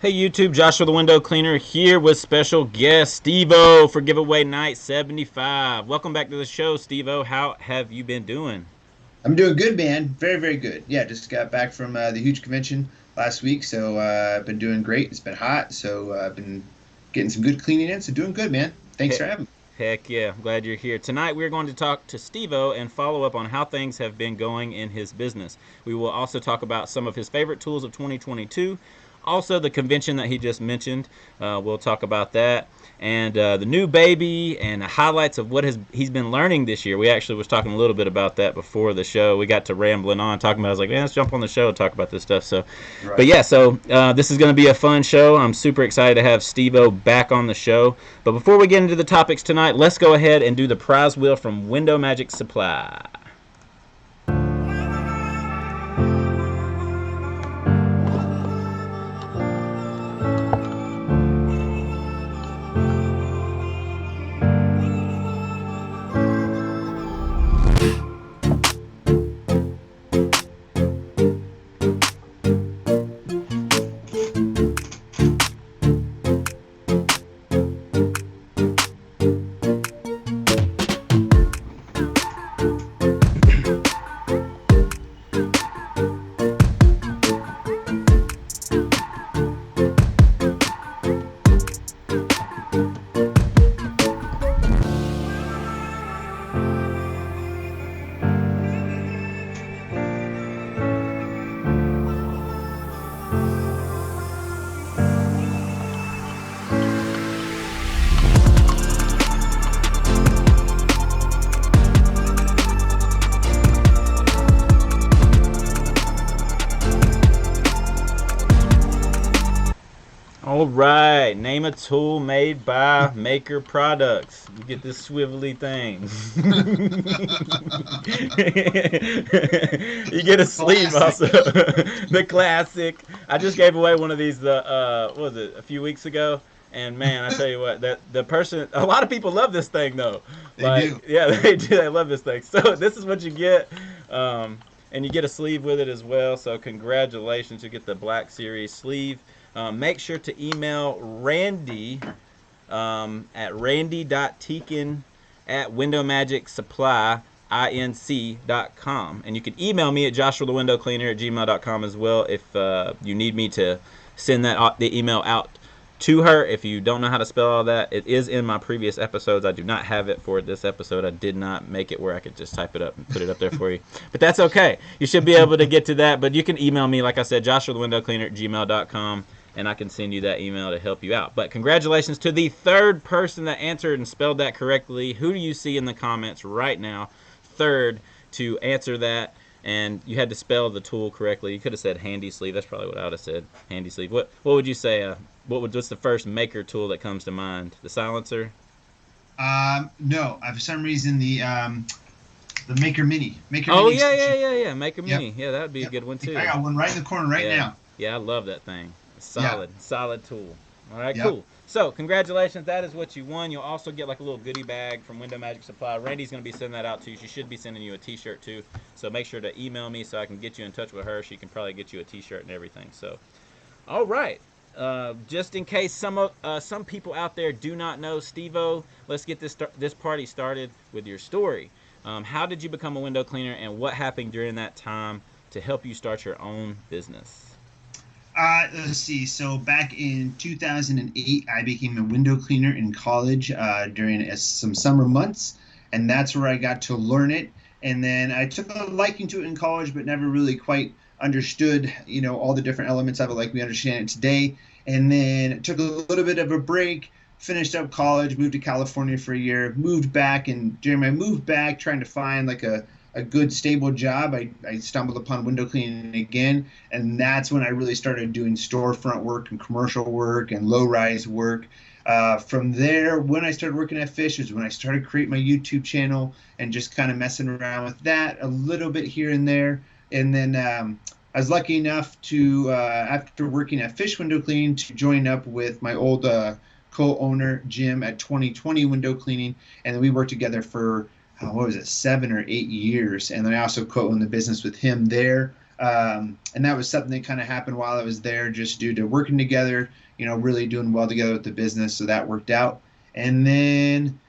Hey YouTube, Joshua the Window Cleaner here with special guest Steveo for giveaway night 75. Welcome back to the show, Steveo. How have you been doing? I'm doing good, man. Very, very good. Yeah, just got back from the huge convention last week, so I've been doing great. It's been hot, so I've been getting some good cleaning in. So doing good, man. Thanks He- for having me. Heck yeah, I'm glad you're here. Tonight we're going to talk to Steveo and follow up on how things have been going in his business. We will also talk about some of his favorite tools of 2022. Also, the convention that he just mentioned, we'll talk about that, and the new baby and the highlights of what he's been learning this year. We actually was talking a little bit about that before the show. We got to rambling on talking about. I was like, man, let's jump on the show and talk about this stuff. So, but Right. yeah, so this is going to be a fun show. I'm super excited to have Steve-O back on the show. But before we get into the topics tonight, let's go ahead and do the prize wheel from Window Magic Supply. All right, name a tool made by Maker Products. You get this swivelly thing. You get a sleeve Classic. also. The classic. I just gave away one of these what was it, a few weeks ago. And man, I tell you what, that the person, a lot of people love this thing though. They do. Like, yeah, they do. They love this thing. So this is what you get, and you get a sleeve with it as well. So congratulations, you get the Black Series sleeve. Make sure to email Randy at randy.teakin at windowmagicsupplyinc.com. And you can email me at joshuathewindowcleaner at gmail.com as well if you need me to send the email out to her. If you don't know how to spell all that, it is in my previous episodes. I do not have it for this episode. I did not make it where I could just type it up and put it up there for you. But that's okay. You should be able to get to that. But you can email me, like I said, joshuathewindowcleaner at gmail.com, and I can send you that email to help you out. But congratulations to the third person that answered and spelled that correctly. Who do you see in the comments right now? Third to answer that, and you had to spell the tool correctly. You could have said handy sleeve. That's probably what I would have said. Handy sleeve. What would you say? What's the first maker tool that comes to mind? The silencer. No, for some reason the Maker Mini, Maker Oh Mini yeah, yeah, extension. yeah, yeah. Maker Yep, Mini. Yeah, that would be a yep. good one I too. got one right in the corner right Yeah, now. yeah. I love that thing. Yeah, Solid tool. All right, yep. cool. So congratulations, that is what you won. You'll also get like a little goodie bag from Window Magic Supply. Randy's gonna be sending that out to you. She should be sending you a T-shirt too. So make sure to email me so I can get you in touch with her. She can probably get you a T-shirt and everything. So, all right. Just in case some people out there do not know Stevo, let's get this party started with your story. How did you become a window cleaner, and what happened during that time to help you start your own business? Let's see. So back in 2008, I became a window cleaner in college during some summer months, and that's where I got to learn it. And then I took a liking to it in college, but never really quite understood, all the different elements of it like we understand it today. And then took a little bit of a break, finished up college, moved to California for a year, moved back, and during my move back, trying to find like a good stable job, I stumbled upon window cleaning again, and that's when I really started doing storefront work and commercial work and low rise work. From there, when I started working at Fish, is when I started creating my YouTube channel and just kind of messing around with that a little bit here and there. And then I was lucky enough to, after working at Fish Window Cleaning, to join up with my old co-owner Jim at 2020 Window Cleaning, and then we worked together for what was it, 7 or 8 years. And then I also co-owned the business with him there. And that was something that kind of happened while I was there, just due to working together, really doing well together with the business. So that worked out. And then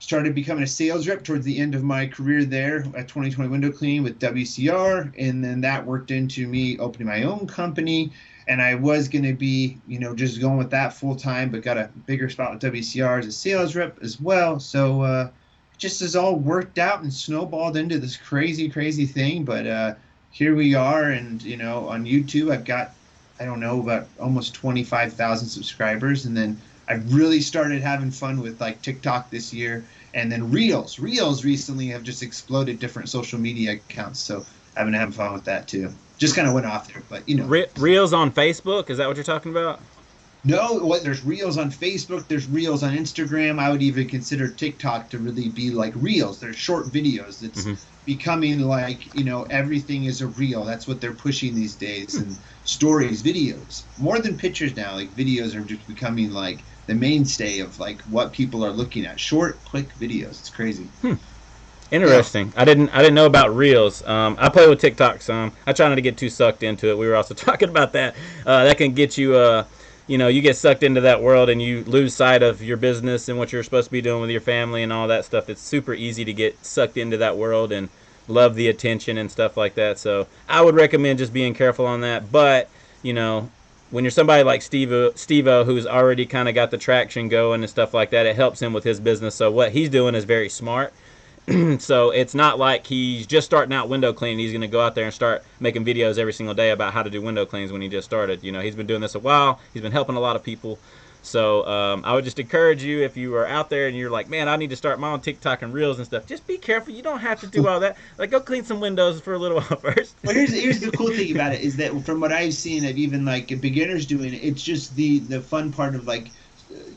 started becoming a sales rep towards the end of my career there at 2020 Window Cleaning with WCR. And then that worked into me opening my own company. And I was going to be, just going with that full time, but got a bigger spot with WCR as a sales rep as well. So just has all worked out and snowballed into this crazy, crazy thing. But here we are. And, on YouTube, I've got, I don't know, about almost 25,000 subscribers. And then I really started having fun with like TikTok this year, and then Reels. Reels recently have just exploded different social media accounts. So I've been having fun with that too. Just kind of went off there, but Reels on Facebook, is that what you're talking about? No, there's Reels on Facebook, there's Reels on Instagram. I would even consider TikTok to really be like Reels. They're short videos. It's becoming like, everything is a reel. That's what they're pushing these days. And stories, videos, more than pictures now. Like videos are just becoming like the mainstay of like what people are looking at. Short, quick videos. It's crazy. Interesting. Yeah. I didn't know about Reels. I play with TikTok some. I try not to get too sucked into it. We were also talking about that. That can get you you get sucked into that world and you lose sight of your business and what you're supposed to be doing with your family and all that stuff. It's super easy to get sucked into that world and love the attention and stuff like that. So I would recommend just being careful on that. But, when you're somebody like Steveo, who's already kind of got the traction going and stuff like that, it helps him with his business. So what he's doing is very smart. So it's not like he's just starting out window cleaning. He's going to go out there and start making videos every single day about how to do window cleans when he just started. He's been doing this a while. He's been helping a lot of people. So I would just encourage you, if you are out there and you're like, man, I need to start my own TikTok and Reels and stuff, just be careful. You don't have to do all that. Like, go clean some windows for a little while first. Well, here's the cool thing about it is that from what I've seen of even like beginners doing it, it's just the fun part of like,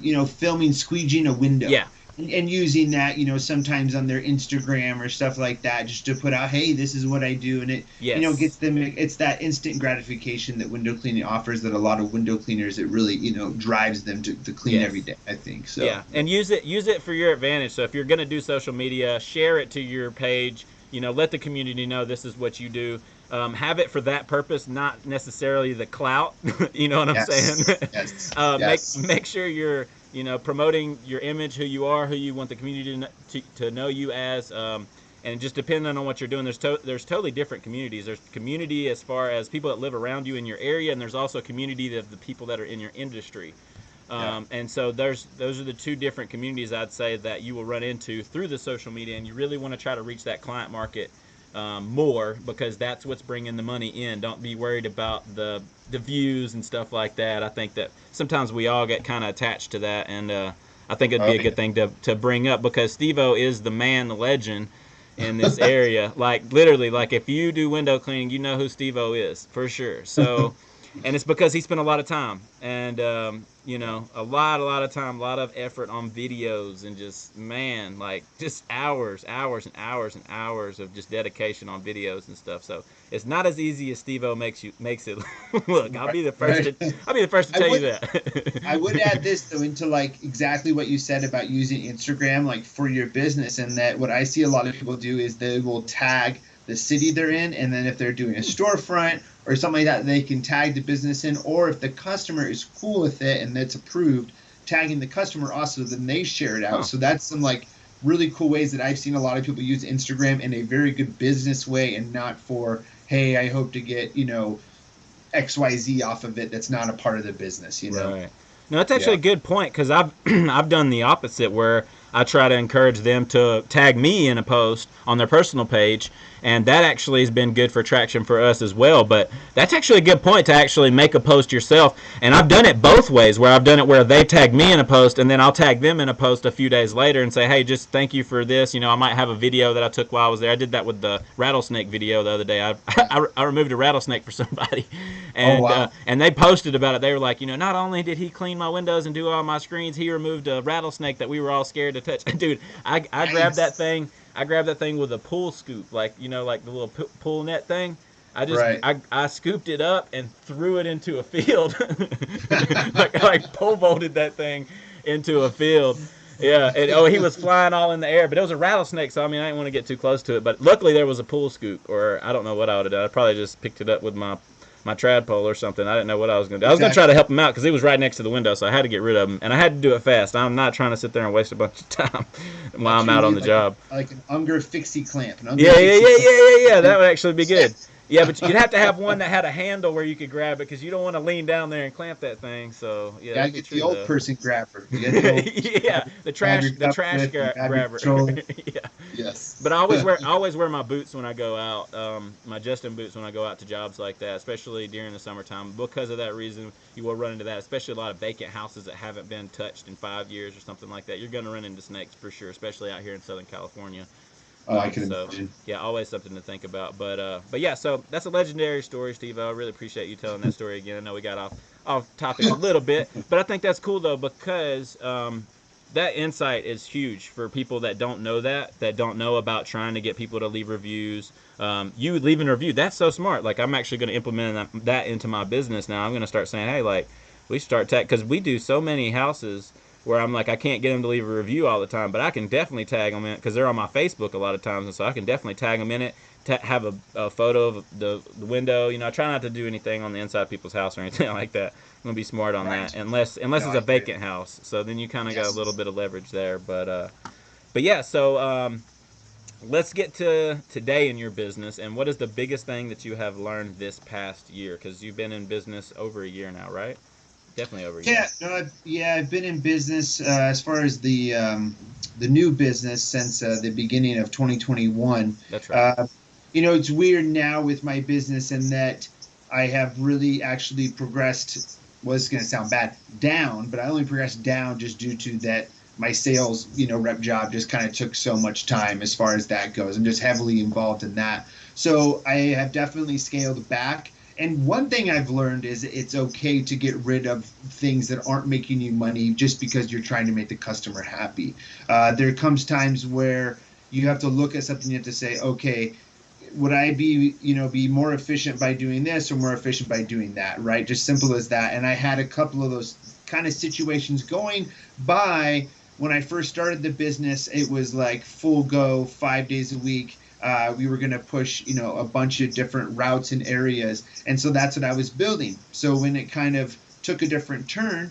filming, squeegeeing a window. Yeah. And using that, sometimes on their Instagram or stuff like that, just to put out, hey, this is what I do, and it, gets them. It's that instant gratification that window cleaning offers that a lot of window cleaners, it really, drives them to clean every day. I think so. Yeah, and use it for your advantage. So if you're gonna do social media, share it to your page. Let the community know this is what you do. Have it for that purpose, not necessarily the clout. You know what I'm saying? Yes. Make sure you're promoting your image, who you are, who you want the community to know you as, and just depending on what you're doing, there's totally different communities. There's community as far as people that live around you in your area, and there's also community of the people that are in your industry. And so those are the two different communities I'd say that you will run into through the social media, and you really want to try to reach that client market more, because that's what's bringing the money in. Don't be worried about the views and stuff like that. I think that sometimes we all get kind of attached to that, and I think it'd be a good thing to bring up, because Steveo is the man, the legend in this area. Like literally, like if you do window cleaning, you know who Steveo is for sure. So, and it's because he spent a lot of time and a lot of time, a lot of effort on videos, and just just hours and hours of just dedication on videos and stuff. So it's not as easy as Steveo makes it look. I'll be the first to tell you that. I would add this though into like exactly what you said about using Instagram like for your business, and that what I see a lot of people do is they will tag the city they're in, and then if they're doing a storefront or something like that, they can tag the business in, or if the customer is cool with it and it's approved, tagging the customer also, then they share it out. So that's some like really cool ways that I've seen a lot of people use Instagram in a very good business way, and not for, hey, I hope to get, XYZ off of it that's not a part of the business, Right. No, that's actually a good point, because I've I've done the opposite, where I try to encourage them to tag me in a post on their personal page, and that actually has been good for traction for us as well. But that's actually a good point, to actually make a post yourself. And I've done it both ways, where I've done it where they tag me in a post, and then I'll tag them in a post a few days later and say, hey, just thank you for this. I might have a video that I took while I was there. I did that with the rattlesnake video the other day. I removed a rattlesnake for somebody, and and they posted about it. They were like, not only did he clean my windows and do all my screens, he removed a rattlesnake that we were all scared to touch. Dude, I grabbed that thing. I grabbed that thing with a pool scoop, like like the little pool net thing. I scooped it up and threw it into a field, like pole vaulted that thing into a field. Yeah. He was flying all in the air, but it was a rattlesnake, so I mean, I didn't want to get too close to it. But luckily, there was a pool scoop, or I don't know what I would have done. I probably just picked it up with my trad pole or something. I didn't know what I was going to do. I was going to try to Exactly. help him out because he was right next to the window, so I had to get rid of him, and I had to do it fast. I'm not trying to sit there and waste a bunch of time while That's I'm what you out on need, the job. like an Unger fixie clamp, an Unger Yeah, yeah, fixie yeah, clamp. yeah, yeah, yeah. That And would actually be good. snap. Yeah, but you'd have to have one that had a handle where you could grab it because you don't want to lean down there and clamp that thing. So yeah, Gotta that'd be get the true old though. person grabber. You get the old person Yeah, grabber, the grab trash your the cup trash with, and grab your grabber. controller. Yeah. But Yes. I always wear my boots when I go out. My Justin boots when I go out to jobs like that, especially during the summertime. Because of that reason, you will run into that, especially a lot of vacant houses that haven't been touched in 5 years or something like that. You're going to run into snakes for sure, especially out here in Southern California. Oh, I can So imagine. yeah, always something to think about. But yeah, so that's a legendary story, Steve. I really appreciate you telling that story again. I know we got off topic a little bit, but I think that's cool though because that insight is huge for people that don't know that don't know about trying to get people to leave reviews. You leaving a review, that's so smart. Like I'm actually going to implement that into my business now. I'm going to start saying, hey, like we start tag because we do so many houses where I'm like I can't get them to leave a review all the time, but I can definitely tag them in because they're on my Facebook a lot of times, and so I can definitely tag them in it. Have a photo of the window. You know, I try not to do anything on the inside of people's house or anything like that. I'm gonna be smart on Right. that, unless No, it's I a hear you. vacant house. So then you kind of got a little Yes. bit of leverage there. But yeah. So let's get to today in your business, and what is the biggest thing that you have learned this past year? Because you've been in business over a year now, right? Definitely over a year. Yeah, no, I've been in business as far as the new business since the beginning of 2021. That's right. Uh, it's weird now with my business in that I have really actually progressed. Was going to sound bad down, but I only progressed down just due to that my sales, rep job just kind of took so much time as far as that goes. I'm just heavily involved in that. So I have definitely scaled back. And one thing I've learned is it's okay to get rid of things that aren't making you money just because you're trying to make the customer happy. There comes times where you have to look at something, you have to say, okay, would I be more efficient by doing this or more efficient by doing that, right? Just simple as that. And I had a couple of those kind of situations going by when I first started the business. It was like full go, 5 days a week. We were going to push, a bunch of different routes and areas. And so that's what I was building. So when it kind of took a different turn,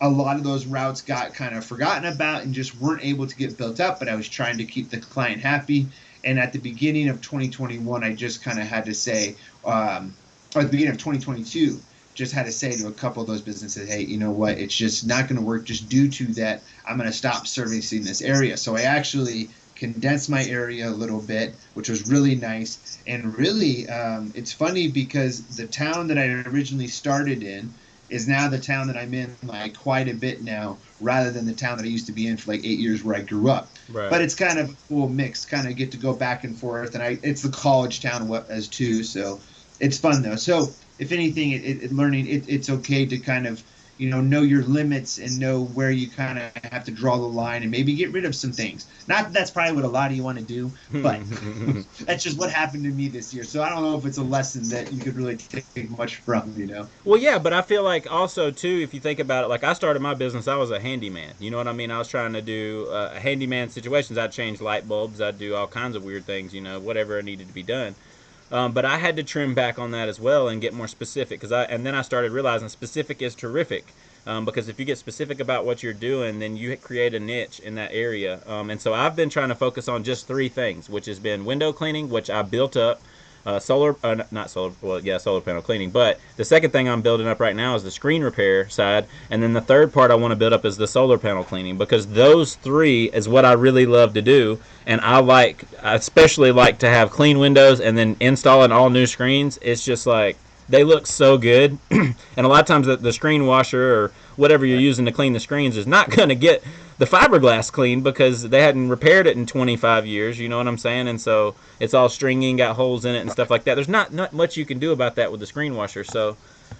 a lot of those routes got kind of forgotten about and just weren't able to get built up. But I was trying to keep the client happy. And at the beginning of 2021, I just kind of had to say, or at the beginning of 2022, just had to say to a couple of those businesses, hey, you know what? It's just not going to work just due to that. I'm going to stop servicing this area. So I actually condensed my area a little bit, which was really nice. And really, it's funny because the town that I originally started in is now the town that I'm in like quite a bit now, rather than the town that I used to be in for like 8 years where I grew up. But Right. it's kind of a cool mix, kind of get to go back and forth, and it's the college town as too, so it's fun though. So if anything, learning it's okay to kind of know your limits and know where you kind of have to draw the line and maybe get rid of some things. Not that that's probably what a lot of you want to do, but that's just what happened to me this year. So I don't know if it's a lesson that you could really take much from. Well, yeah, but I feel like also too, if you think about it, like I started my business, I was a handyman. You know what I mean? I was trying to do handyman situations. I'd change light bulbs. I'd do all kinds of weird things. Whatever needed to be done. But I had to trim back on that as well and get more specific and then I started realizing specific is terrific. Because if you get specific about what you're doing, then you create a niche in that area. And so I've been trying to focus on just three things, which has been window cleaning, which I built up, solar, not solar, well, yeah, solar panel cleaning. But the second thing I'm building up right now is the screen repair side, and then the third part I want to build up is the solar panel cleaning because those three is what I really love to do, and I especially like to have clean windows and then installing all new screens. It's just like they look so good, and a lot of times the screen washer or whatever you're Right. using to clean the screens is not going to get the fiberglass clean because they hadn't repaired it in 25 years. You know what I'm saying? And so it's all stringy, got holes in it and stuff like that. There's not much you can do about that with the screen washer. So,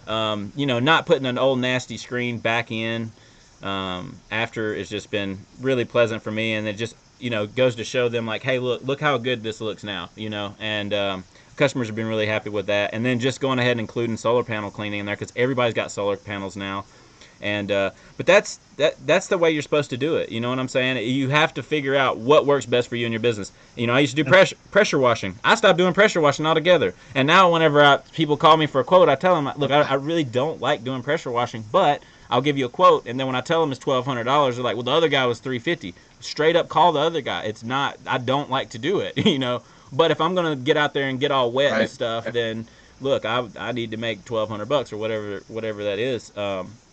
not putting an old nasty screen back in after it's just been really pleasant for me, and it just goes to show them like, hey, look how good this looks now. And customers have been really happy with that. And then just going ahead and including solar panel cleaning in there because everybody's got solar panels now. And but that's the way you're supposed to do it. You know what I'm saying? You have to figure out what works best for you in your business. You know, I used to do pressure washing. I stopped doing pressure washing altogether. And now whenever people call me for a quote, I tell them, look, I really don't like doing pressure washing, but I'll give you a quote. And then when I tell them it's $1,200, they're like, well, the other guy was $350. Straight up call the other guy. It's not. I don't like to do it. You know. But if I'm gonna get out there and get all wet and stuff, then look, I need to make $1,200 or whatever that is.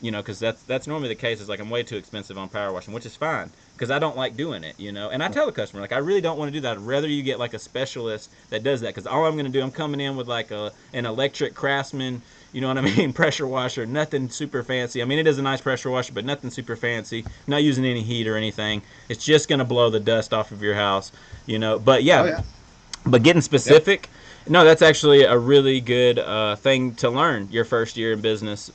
You know, because that's normally the case. Is like I'm way too expensive on power washing, which is fine because I don't like doing it. You know, and I tell the customer like I really don't want to do that. I'd rather you get like a specialist that does that because all I'm gonna do, I'm coming in with like an electric Craftsman. You know what I mean? Pressure washer, nothing super fancy. I mean, it is a nice pressure washer, but nothing super fancy. Not using any heat or anything. It's just gonna blow the dust off of your house. You know, but yeah. Oh, yeah. But getting specific, no, that's actually a really good thing to learn your first year in business.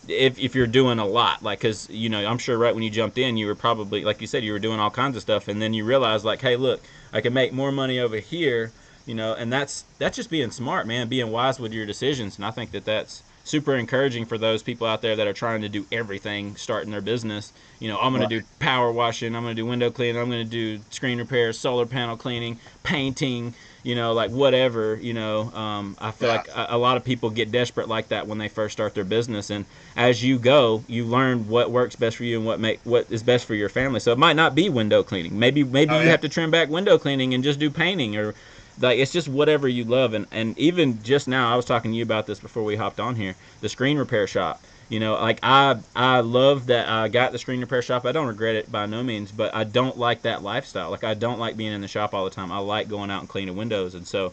If you're doing a lot, like, because you know, I'm sure right when you jumped in, you were probably, like you said, you were doing all kinds of stuff, and then you realize, like, hey, look, I can make more money over here, you know, and that's just being smart, man, being wise with your decisions, and I think that's super encouraging for those people out there that are trying to do everything starting their business. You know, I'm going to do power washing, I'm going to do window cleaning, I'm going to do screen repairs, solar panel cleaning, painting, you know, like whatever, you know. I feel like a lot of people get desperate like that when they first start their business, and as you go, you learn what works best for you and what is best for your family. So it might not be window cleaning. Maybe you have to trim back window cleaning and just do painting, or like it's just whatever you love. And even just now, I was talking to you about this before we hopped on here, the screen repair shop. You know, like I love that I got the screen repair shop. I don't regret it by no means, but I don't like that lifestyle. Like I don't like being in the shop all the time. I like going out and cleaning windows, and so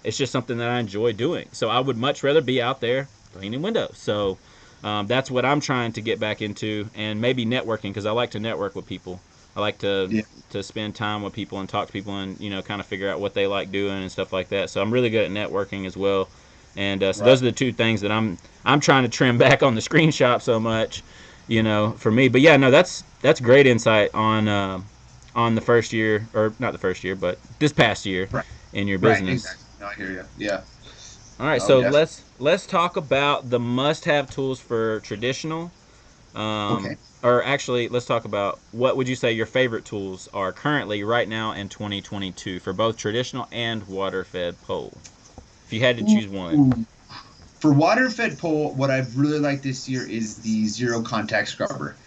it's just something that I enjoy doing. So I would much rather be out there cleaning windows. So that's what I'm trying to get back into, and maybe networking because I like to network with people. I like to spend time with people and talk to people and, you know, kind of figure out what they like doing and stuff like that. So I'm really good at networking as well. And so those are the two things that I'm trying to trim back on the screen shop so much, you know, for me. But yeah, no, that's great insight on the first year, or not the first year, but this past year in your business. Exactly. No, I hear you. Yeah. All right, so let's talk about the must-have tools for traditional. Okay. Or actually, let's talk about what would you say your favorite tools are currently right now in 2022 for both traditional and water-fed pole. If you had to choose one. For water-fed pole, what I've really liked this year is the zero contact scrubber.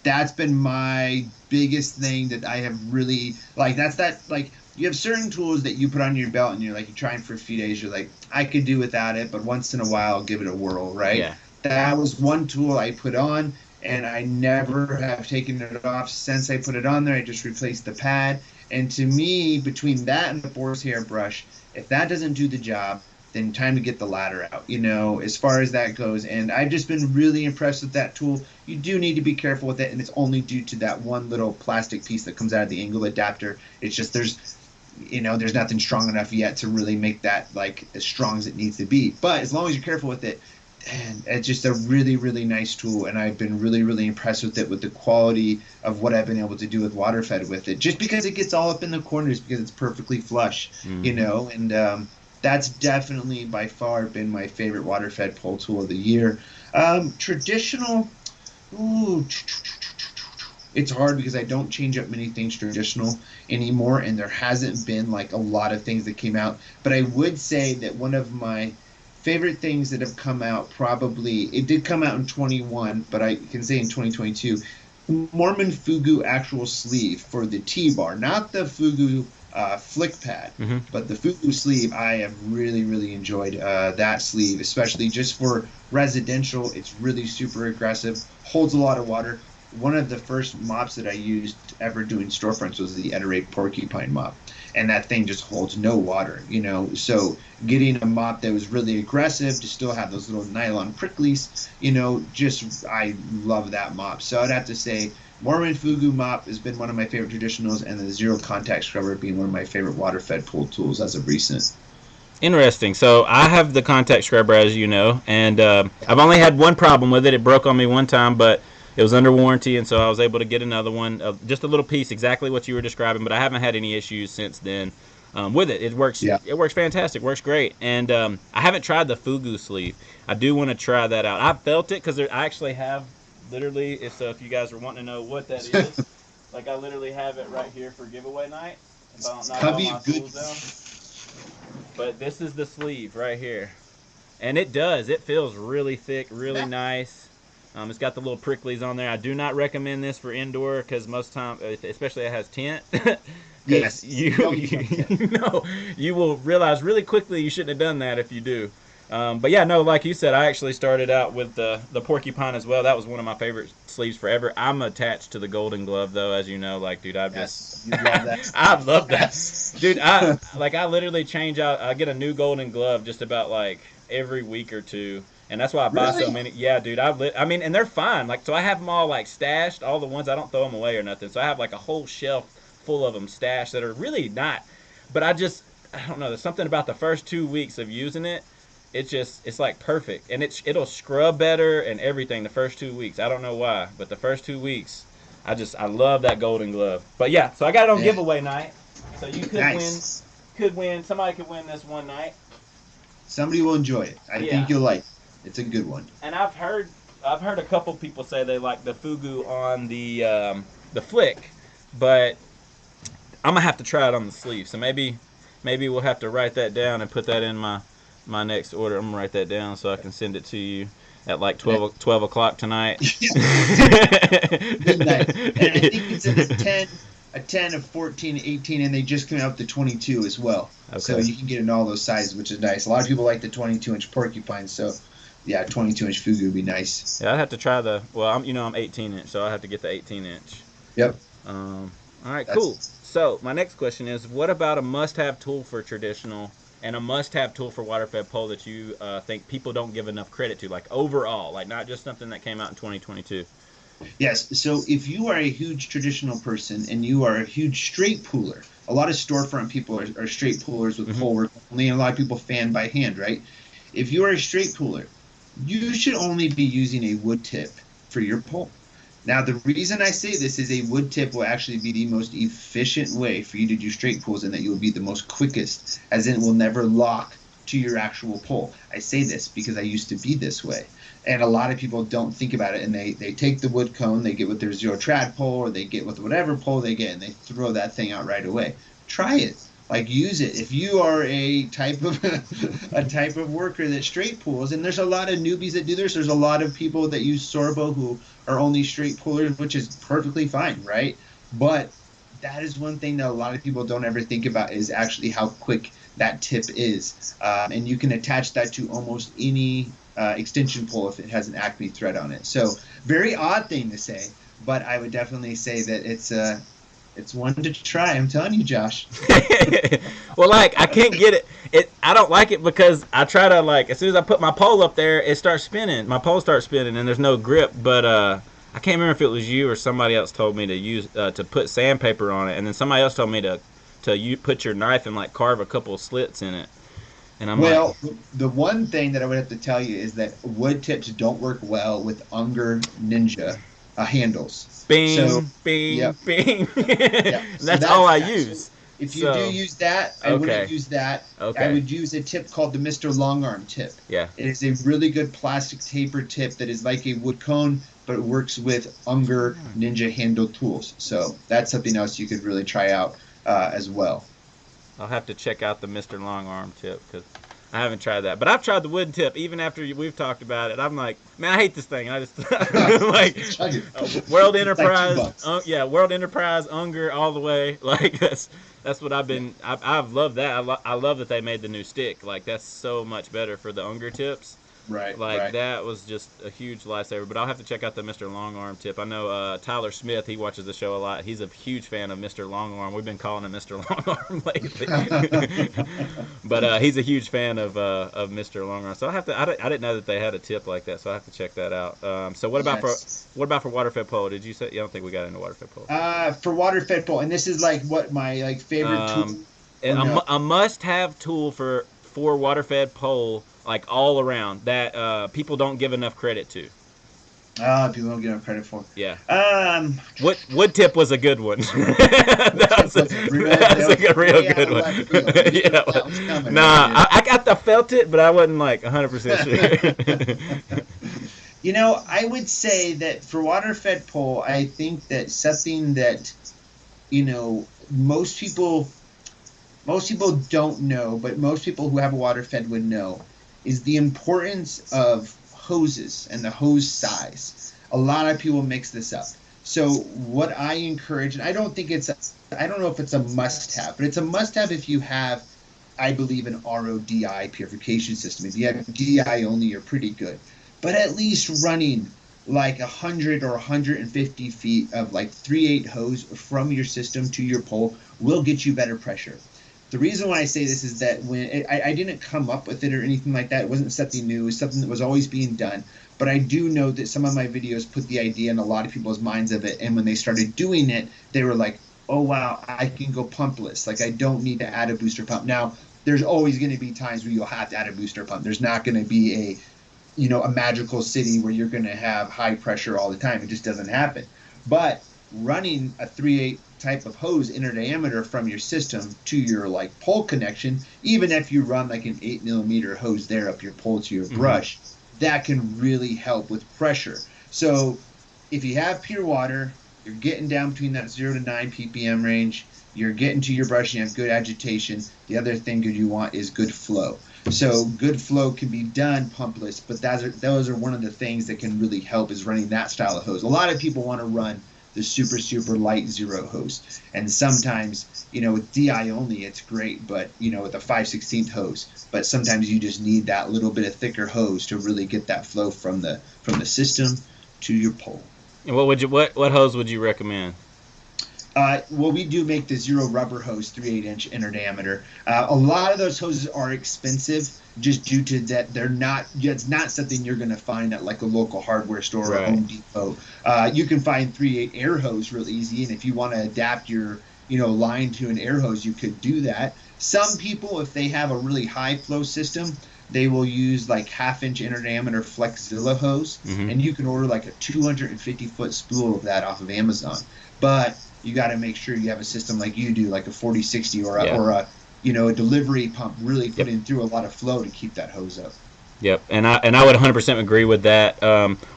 That's been my biggest thing that I have really like. You have certain tools that you put on your belt and you're trying for a few days. You're like, I could do without it, but once in a while, I'll give it a whirl, right? Yeah. That was one tool I put on, and I never have taken it off since I put it on there. I just replaced the pad. And to me, between that and the Boar's Hair brush, if that doesn't do the job, then time to get the ladder out, you know, as far as that goes. And I've just been really impressed with that tool. You do need to be careful with it, and it's only due to that one little plastic piece that comes out of the angle adapter. It's just there's nothing strong enough yet to really make that as strong as it needs to be. But as long as you're careful with it, and it's just a really, really nice tool, and I've been really, really impressed with it, with the quality of what I've been able to do with water fed with it. Just because it gets all up in the corners, because it's perfectly flush, you know, and that's definitely by far been my favorite water fed pole tool of the year. Traditional, it's hard because I don't change up many things traditional anymore, and there hasn't been a lot of things that came out. But I would say that one of my favorite things that have come out, probably, it did come out in 21, but I can say in 2022, Mormon Fugu actual sleeve for the T-bar, not the Fugu flick pad, but the Fugu sleeve. I have really, really enjoyed that sleeve, especially just for residential. It's really super aggressive, holds a lot of water. One of the first mops that I used ever doing storefronts was the Ederate Porcupine mop, and that thing just holds no water, you know. So getting a mop that was really aggressive to still have those little nylon pricklies, you know, I love that mop. So I'd have to say Mormon Fugu mop has been one of my favorite traditionals, and the zero contact scrubber being one of my favorite water fed pool tools as of recent. Interesting. So I have the contact scrubber, as you know, and I've only had one problem with it. It broke on me one time, but it was under warranty, and so I was able to get another one, just a little piece, exactly what you were describing, but I haven't had any issues since then. with it. It works. Yeah. It works fantastic. Works great. And I haven't tried the Fugu sleeve. I do want to try that out. I felt it because I actually have literally. So if you guys are wanting to know what that is, like I literally have it right here for giveaway night. If I don't knock all Cubby my of good. tools down. But this is the sleeve right here, and it does. It feels really thick, really nice. It's got the little pricklies on there. I do not recommend this for indoor because most time, especially it has tint, because Yes. you know you will realize really quickly you shouldn't have done that if you do. But yeah, no, like you said, I actually started out with the porcupine as well. That was one of my favorite sleeves forever. I'm attached to the golden glove though, as you know. Like, dude, I've Yes. just You love that. I love that, Yes. dude. I literally change out. I get a new golden glove just about like every week or two. And that's why I buy so Really? many. Yeah, dude. I mean, and they're fine. Like, so I have them all like stashed. All the ones I don't throw them away or nothing. So I have like a whole shelf full of them stashed that are really not. But I don't know. There's something about the first 2 weeks of using it. It's like perfect, and it'll scrub better and everything the first 2 weeks. I don't know why, but the first 2 weeks, I love that golden glove. But yeah, so I got it on Yeah. giveaway night. So you Nice. could win. Somebody could win this one night. Somebody will enjoy it. I Yeah. think you'll like it. It's a good one. And I've heard a couple people say they like the Fugu on the flick, but I'm gonna have to try it on the sleeve. So maybe we'll have to write that down and put that in my next order. I'm gonna write that down so I can send it to you at like 12 o'clock tonight. Midnight. And I think it says 10, a 10, a 14, 18, and they just came out with the 22 as well. Okay. So you can get in all those sizes, which is nice. A lot of people like the 22-inch porcupine, so yeah, 22-inch Fugu would be nice. Yeah, I'd have to try I'm 18 inch, so I have to get the 18 inch. Yep. All right, cool. That's So my next question is, what about a must-have tool for traditional and a must-have tool for water-fed pole that you think people don't give enough credit to, like overall, like not just something that came out in 2022? Yes. So if you are a huge traditional person and you are a huge straight pooler, a lot of storefront people are straight poolers with pole work only, and a lot of people fan by hand, right? If you are a straight pooler, you should only be using a wood tip for your pole. Now, the reason I say this is a wood tip will actually be the most efficient way for you to do straight pulls, and that you will be the most quickest, as in it will never lock to your actual pole. I say this because I used to be this way. And a lot of people don't think about it, and they take the wood cone, they get with their zero trad pole, or they get with whatever pole they get, and they throw that thing out right away. Try it. Like, use it. If you are a type of a type of worker that straight pulls, and there's a lot of newbies that do this. There's a lot of people that use Sorbo who are only straight pullers, which is perfectly fine, right? But that is one thing that a lot of people don't ever think about, is actually how quick that tip is. And you can attach that to almost any extension pole if it has an Acme thread on it. So very odd thing to say, but I would definitely say that it's one to try. I'm telling you, Josh. Well, like I can't get it. I don't like it because I try to, like, as soon as I put my pole up there, it starts spinning. My pole starts spinning, and there's no grip. But I can't remember if it was you or somebody else told me to use to put sandpaper on it, and then somebody else told me to you put your knife and like carve a couple of slits in it. And I'm Well, like, the one thing that I would have to tell you is that wood tips don't work well with Unger Ninja handles. bing, So, bing, yep. bing. Yeah. So That's all I so use. if you So, do use that, I okay. wouldn't use that. Okay. I would use a tip called the Mr. Long Arm tip. Yeah. It is a really good plastic taper tip that is like a wood cone, but it works with Unger Ninja handle tools. So that's something else you could really try out as well. I'll have to check out the Mr. Long Arm tip because I haven't tried that. But I've tried the wooden tip. Even after we've talked about it, I'm like, man, I hate this thing. I just like World Enterprise. Like Yeah, World Enterprise, Unger, all the way. Like that's what I've been. I've loved that. I love that they made the new stick. Like that's so much better for the Unger tips. Right. Like right. that was just a huge lifesaver. But I'll have to check out the Mr. Longarm tip. I know Tyler Smith. He watches the show a lot. He's a huge fan of Mr. Longarm. We've been calling him Mr. Longarm lately. But he's a huge fan of Mr. Longarm. So I have to. I didn't know that they had a tip like that. So I have to check that out. So what about for waterfed pole? Did you say? I don't think we got into waterfed pole. For waterfed pole, and this is like what my favorite tool. A must-have tool for water-fed pole, like all around, that people don't give enough credit to. People don't get enough credit for. Yeah. Um, Wood tip was a good one. Wood tip was a real. That That was was a real way out good of one. left field. You didn't know Yeah. that was coming, right? Nah, Yeah. I got the felt it, but I wasn't like 100% sure. I would say that for water-fed pole, I think that something that most people don't know, but most people who have a water fed would know, is the importance of hoses and the hose size. A lot of people mix this up. So what I encourage, and I don't know if it's a must have, but it's a must have if you have, I believe, an RODI purification system. If you have DI only, you're pretty good. But at least running like 100 or 150 feet of like 3/8 hose from your system to your pole will get you better pressure. The reason why I say this is that I didn't come up with it or anything like that. It wasn't something new. It was something that was always being done. But I do know that some of my videos put the idea in a lot of people's minds of it. And when they started doing it, they were like, oh, wow, I can go pumpless. Like, I don't need to add a booster pump. Now, there's always going to be times where you'll have to add a booster pump. There's not going to be a magical city where you're going to have high pressure all the time. It just doesn't happen. But running a 3/8 type of hose inner diameter from your system to your like pole connection, even if you run like an 8 millimeter hose there up your pole to your Hmm. brush, that can really help with pressure. So if you have pure water, you're getting down between that 0 to 9 ppm range. You're getting to your brush and you have good agitation. The other thing good you want is good flow. So good flow can be done pumpless, but those are one of the things that can really help is running that style of hose. A lot of people want to run the super super light zero hose, and sometimes with DI only it's great, but with a 5/16 hose. But sometimes you just need that little bit of thicker hose to really get that flow from the system to your pole. And what hose would you recommend? Well, we do make the zero rubber hose, 3/8 inch inner diameter. A lot of those hoses are expensive just due to that they're not. It's not something you're going to find at like a local hardware store or a Right. Home Depot. You can find 3/8 air hose real easy, and if you want to adapt your line to an air hose, you could do that. Some people, if they have a really high flow system, they will use like 1/2 inch inner diameter Flexzilla hose, Hmm. and you can order like a 250-foot spool of that off of Amazon. But you got to make sure you have a system like you do, like a 40/60 or a, Yeah. or a a delivery pump, really Yep. putting through a lot of flow to keep that hose up. Yep, and I would 100% agree with that.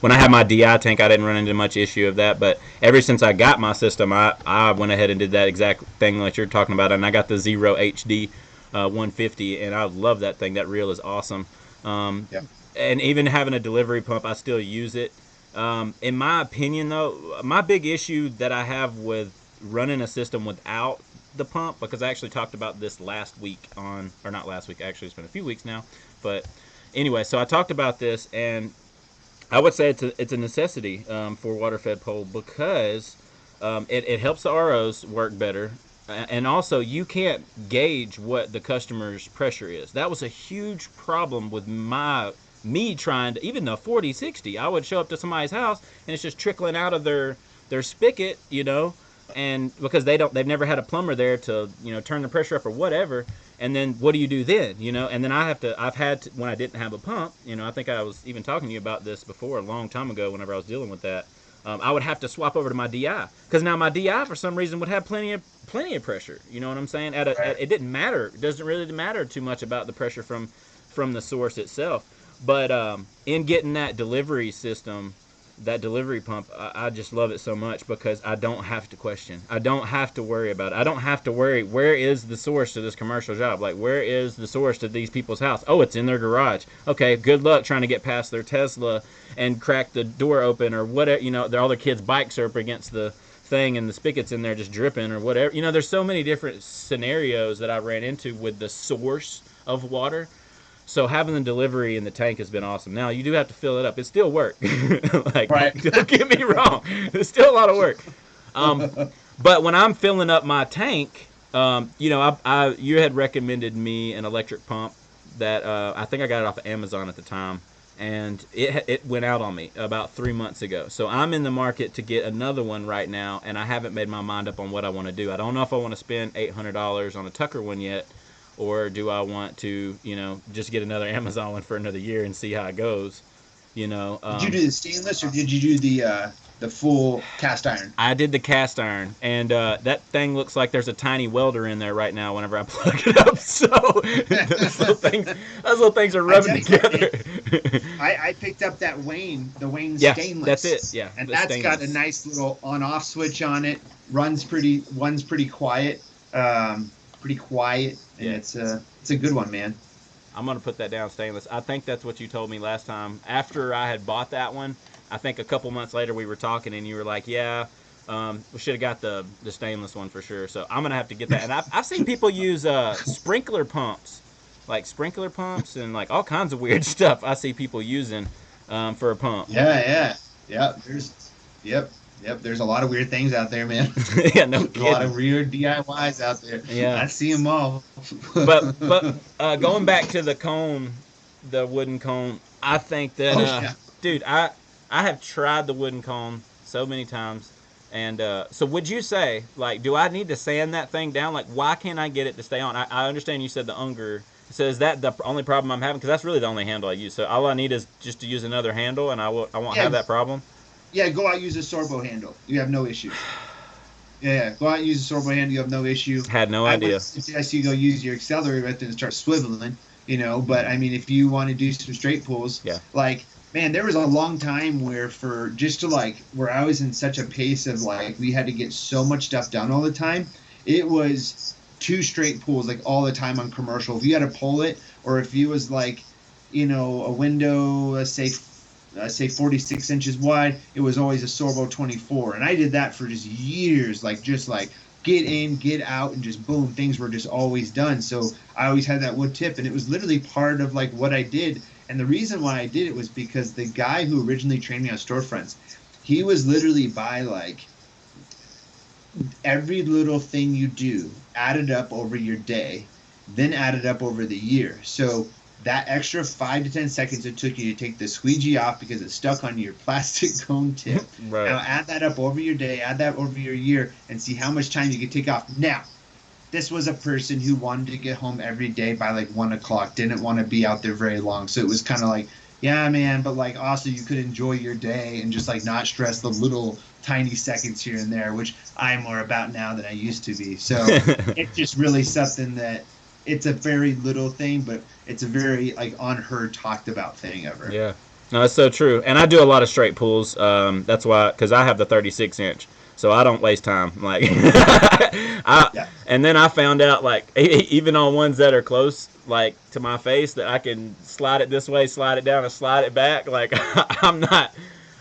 When I had my DI tank, I didn't run into much issue of that. But ever since I got my system, I went ahead and did that exact thing that you're talking about, and I got the Zero HD 150, and I love that thing. That reel is awesome. Um, Yeah. and even having a delivery pump, I still use it. In my opinion, though, my big issue that I have with running a system without the pump, because I actually talked about this last week on, or not last week, actually, it's been a few weeks now, but anyway, so I talked about this, and I would say it's a necessity for water fed pole because it helps the ROs work better, and also you can't gauge what the customer's pressure is. That was a huge problem with me trying to, even the 40/60. I would show up to somebody's house and it's just trickling out of their spigot, and because they've never had a plumber there to turn the pressure up or whatever. And then what do you do then? And then I've had to, when I didn't have a pump. I think I was even talking to you about this before a long time ago whenever I was dealing with that. I would have to swap over to my DI because now my DI for some reason would have plenty of pressure. You know what I'm saying? Right. It didn't matter. It doesn't really matter too much about the pressure from the source itself. But in getting that delivery system, that delivery pump, I just love it so much because I don't have to question. I don't have to worry about it. I don't have to worry where is the source to this commercial job. Like, where is the source to these people's house? Oh, it's in their garage. Okay, good luck trying to get past their Tesla and crack the door open or whatever. All their kids' bikes are up against the thing and the spigot's in there just dripping or whatever. There's so many different scenarios that I ran into with the source of water. So having the delivery in the tank has been awesome. Now you do have to fill it up. It's still work. Like Right. don't get me wrong. It's still a lot of work. Um, but when I'm filling up my tank, you had recommended me an electric pump that I think I got it off of Amazon at the time, and it went out on me about 3 months ago. So I'm in the market to get another one right now, and I haven't made my mind up on what I want to do. I don't know if I want to spend $800 on a Tucker one yet, or do I want to just get another Amazon one for another year and see how it goes. You know, Did you do the stainless or did you do the full cast iron? I did the cast iron, and that thing looks like there's a tiny welder in there right now. Whenever I plug it up, so those little things are I rubbing tell you what, man, together. I picked up the Wayne Yeah, that's it. stainless, Yeah, and the that's got a stainless. nice little on-off switch on it. Runs pretty quiet, and Yeah, it's a good one, man. I'm gonna put that down, stainless. I think that's what you told me last time. After I had bought that one, I think a couple months later we were talking, and you were like, "Yeah, we should have got the stainless one for sure." So I'm gonna have to get that. And I've seen people use sprinkler pumps, like sprinkler pumps, and like all kinds of weird stuff. I see people using for a pump. Yeah. Yep. There's a lot of weird things out there, man. Yeah, no There's a lot kidding. of weird DIYs out there. Yeah, I see them all. but going back to the cone, the wooden cone, I think that Oh yeah. dude, I have tried the wooden cone so many times, and so would you say, like, do I need to sand that thing down? Like, why can't I get it to stay on? I understand you said the unger. So is that the only problem I'm having? Because that's really the only handle I use. So all I need is just to use another handle, and I won't have Yeah, that problem. yeah. Go out, use a sorbo handle. You have no issue. Yeah, go out and use a sorbo handle. You have no issue. Had no I idea. would suggest you go use your accelerator right there and start swiveling, But I mean, if you want to do some straight pulls, Yeah. like, man, there was a long time where for just to like, where I was in such a pace of like, we had to get so much stuff done all the time. It was two straight pulls like all the time on commercial. If you had to pull it, or if you was like, a window, say 46 inches wide, it was always a Sorbo 24. And I did that for just years, like just like get in, get out, and just boom, things were just always done. So I always had that wood tip, and it was literally part of like what I did. And the reason why I did it was because the guy who originally trained me on storefronts, he was literally by like every little thing you do added up over your day, then added up over the year. So that extra 5 to 10 seconds it took you to take the squeegee off because it's stuck on your plastic cone tip. Right. Now add that up over your day, add that over your year, and see how much time you can take off. Now, this was a person who wanted to get home every day by like 1 o'clock, didn't want to be out there very long. So it was kind of like, yeah, man, but like also you could enjoy your day and just like not stress the little tiny seconds here and there, which I'm more about now than I used to be. So it's just really something that it's a very little thing, but it's a very like unheard talked about thing ever. Yeah, no, that's so true. And I do a lot of straight pulls. That's why, because I have the 36 inch, so I don't waste time. Like, Yeah. and then I found out like even on ones that are close, like to my face, that I can slide it this way, slide it down, and slide it back. Like I'm not.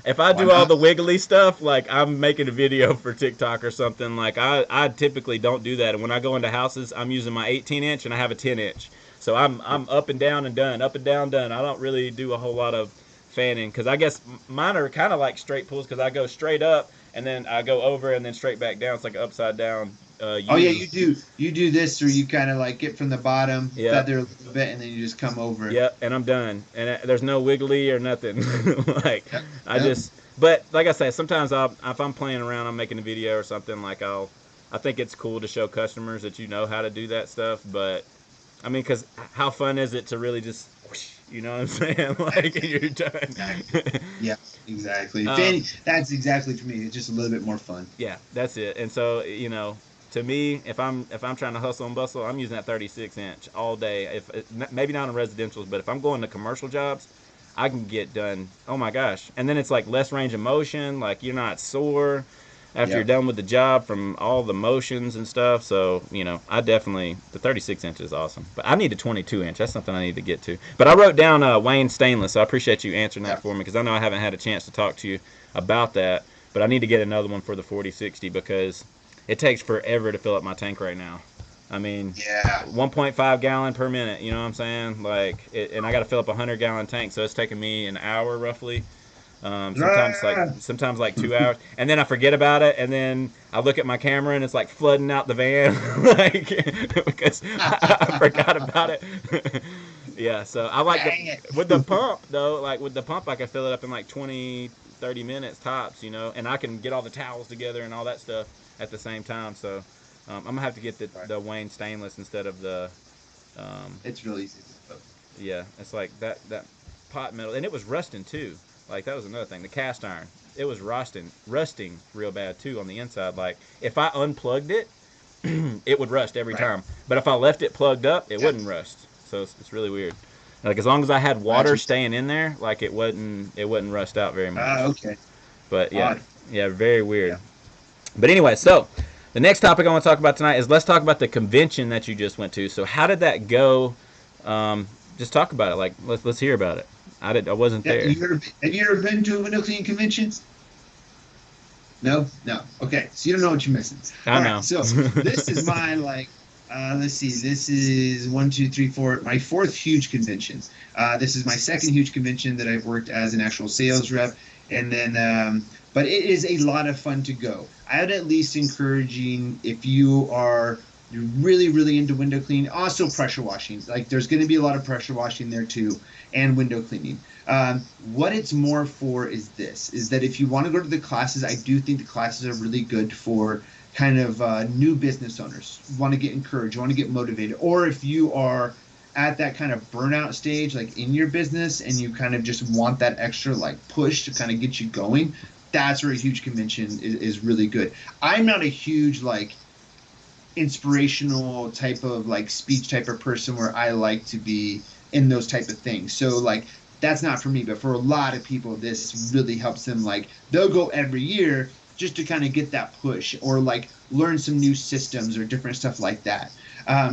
If I Why do all not? the wiggly stuff, like I'm making a video for TikTok or something, like I typically don't do that. And when I go into houses, I'm using my 18 inch and I have a 10 inch. So I'm up and down and done, up and down, done. I don't really do a whole lot of fanning because I guess mine are kind of like straight pulls because I go straight up and then I go over and then straight back down. It's like an upside down Oh yeah, U. you do this where you kind of like get from the bottom, Yep. feather a little bit, and then you just come over. Yep, and I'm done. And there's no wiggly or nothing. Like Yep. I Yep. just, but like I say, sometimes if I'm playing around, I'm making a video or something. Like I think it's cool to show customers that you know how to do that stuff. But I mean, because how fun is it to really just, whoosh, you know what I'm saying? Like Exactly. you're done. Exactly. Yeah. Exactly. um, That's exactly for me. It's just a little bit more fun. yeah, that's it. And so to me, if I'm trying to hustle and bustle, I'm using that 36 inch all day. If maybe not on residentials, but if I'm going to commercial jobs, I can get done. Oh my gosh! And then it's like less range of motion. Like you're not sore after you're Yep. done with the job from all the motions and stuff. So I definitely the 36 inch is awesome. But I need a 22 inch. That's something I need to get to. But I wrote down Wayne stainless. So I appreciate you answering that Yep. for me because I know I haven't had a chance to talk to you about that. But I need to get another one for the 4060 because it takes forever to fill up my tank right now. I mean, Yeah. 1.5 gallon per minute. You know what I'm saying? And I got to fill up a 100-gallon tank, so it's taking me an hour roughly. Ah! Sometimes like 2 hours, and then I forget about it, and then I look at my camera and it's like flooding out the van, like because I forgot about it. Yeah, so I like Dang it. with the pump though. Like with the pump, I can fill it up in like 20, 30 minutes tops, and I can get all the towels together and all that stuff at the same time. So I'm gonna have to get Right. the Wayne stainless instead of the um, It's really easy. yeah. It's like that pot metal, and it was rusting too. Like that was another thing. The cast iron, it was rusting real bad too on the inside. Like if I unplugged it, it would rust every Right. time. But if I left it plugged up, it Yeah. wouldn't rust. So it's really weird. Like as long as I had That's water staying in there, like it wouldn't rust out very much. okay. But yeah, Odd. yeah, very weird. Yeah. But anyway, so the next topic I want to talk about tonight is let's talk about the convention that you just went to. So how did that go? Just talk about it. Like let's hear about it. I wasn't Yeah. there. Have you ever been to a window cleaning convention? No, no. Okay, so you don't know what you're missing. I All right, know. so this is my like, let's see, this is one, two, three, four, my fourth huge convention. This is my second huge convention that I've worked as an actual sales rep, and then, but it is a lot of fun to go. I would at least encouraging if you're really, really into window cleaning, also pressure washing. Like there's going to be a lot of pressure washing there too, and window cleaning. What it's more for is this, is that if you want to go to the classes, I do think the classes are really good for kind of new business owners, want to get encouraged, want to get motivated, or if you are at that kind of burnout stage, like in your business, and you kind of just want that extra like push to kind of get you going, that's where a huge convention is really good. I'm not a huge like inspirational type of like speech type of person where I like to be in those type of things. So like that's not for me, but for a lot of people, this really helps them. Like they'll go every year just to kind of get that push or like learn some new systems or different stuff like that.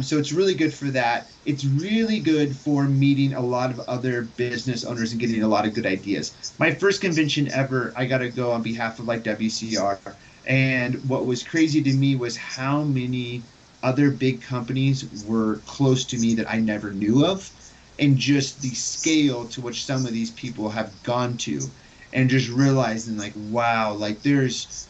So it's really good for that. It's really good for meeting a lot of other business owners and getting a lot of good ideas. My first convention ever, I got to go on behalf of like WCR. And what was crazy to me was how many other big companies were close to me that I never knew of, and just the scale to which some of these people have gone to, and just realizing like, wow, like there's